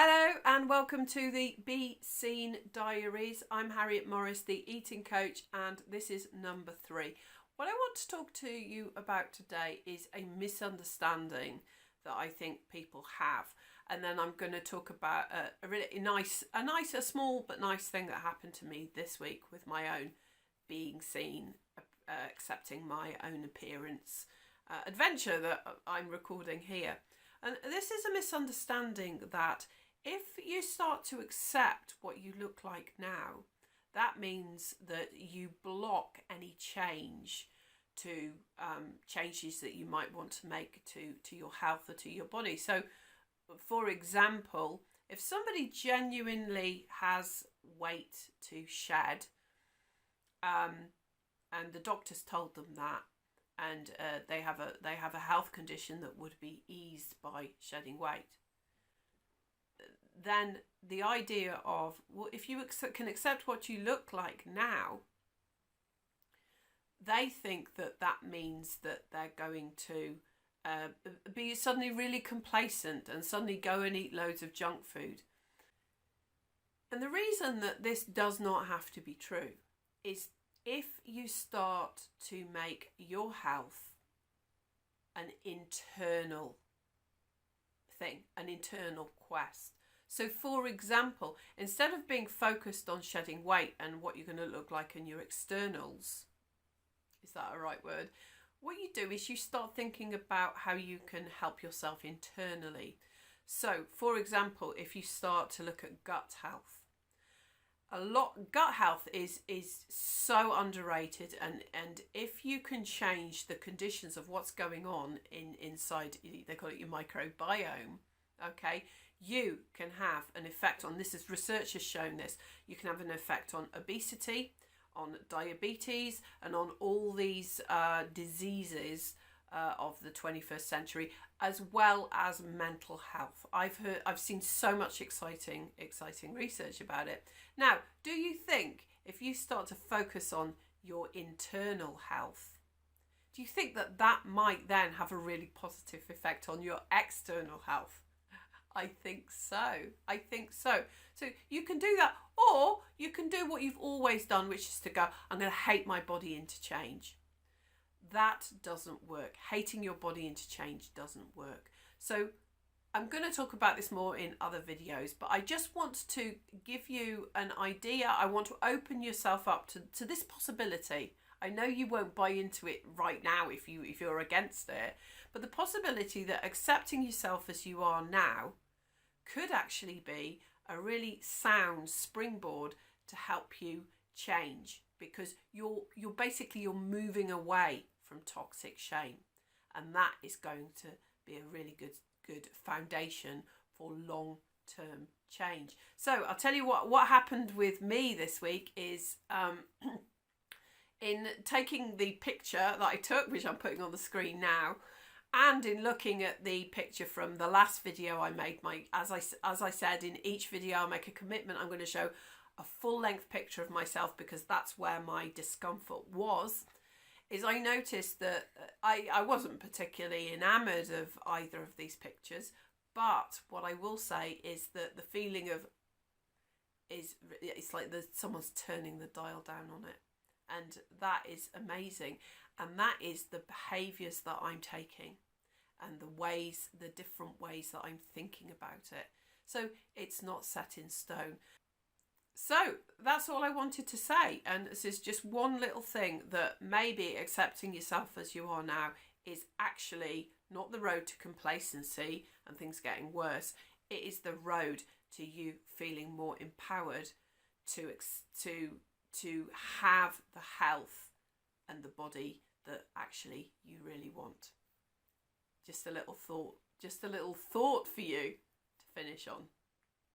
Hello and welcome to the Be Seen Diaries. I'm Harriet Morris, the eating coach, and this is number 3. What I want to talk to you about today is a misunderstanding that I think people have, and then I'm going to talk about a really a small but nice thing that happened to me this week with my own being seen, accepting my own appearance adventure that I'm recording here. And this is a misunderstanding that if you start to accept what you look like now, that means that you block any change to changes that you might want to make to your health or to your body. So, for example, if somebody genuinely has weight to shed, and the doctors told them that, and they have a health condition that would be eased by shedding weight, then the idea of, well, if you can accept what you look like now, they think that means that they're going to be suddenly really complacent and suddenly go and eat loads of junk food. And the reason that this does not have to be true is if you start to make your health an internal thing, an internal quest. So, for example, instead of being focused on shedding weight and what you're going to look like in your externals, is that a right word? What you do is you start thinking about how you can help yourself internally. So, for example, if you start to look at gut health, gut health is so underrated, and if you can change the conditions of what's going on inside, they call it your microbiome, okay, you can have an effect on, this is, research has shown this, you can have an effect on obesity, on diabetes, and on all these diseases of the 21st century, as well as mental health. I've seen so much exciting research about it. Now, do you think if you start to focus on your internal health, do you think that might then have a really positive effect on your external health? I think so. So you can do that, or you can do what you've always done, which is to go, I'm going to hate my body into change. That doesn't work. Hating your body into change doesn't work. So I'm going to talk about this more in other videos, but I just want to give you an idea. I want to open yourself up to this possibility. I know you won't buy into it right now if you're against it, but the possibility that accepting yourself as you are now could actually be a really sound springboard to help you change, because you're moving away from toxic shame, and that is going to be a really good foundation for long-term change. So I'll tell you what happened with me this week is in taking the picture that I took, which I'm putting on the screen now, and in looking at the picture from the last video I made, as I said, in each video I'll make a commitment. I'm going to show a full-length picture of myself, because that's where my discomfort was. Is I noticed that I wasn't particularly enamoured of either of these pictures, but what I will say is that the feeling of it's like someone's turning the dial down on it, and that is amazing, and that is the behaviours that I'm taking and the different ways that I'm thinking about it. So it's not set in stone. So that's all I wanted to say, and this is just one little thing, that maybe accepting yourself as you are now is actually not the road to complacency and things getting worse. It is the road to you feeling more empowered to have the health and the body that actually you really want. Just a little thought for you to finish on.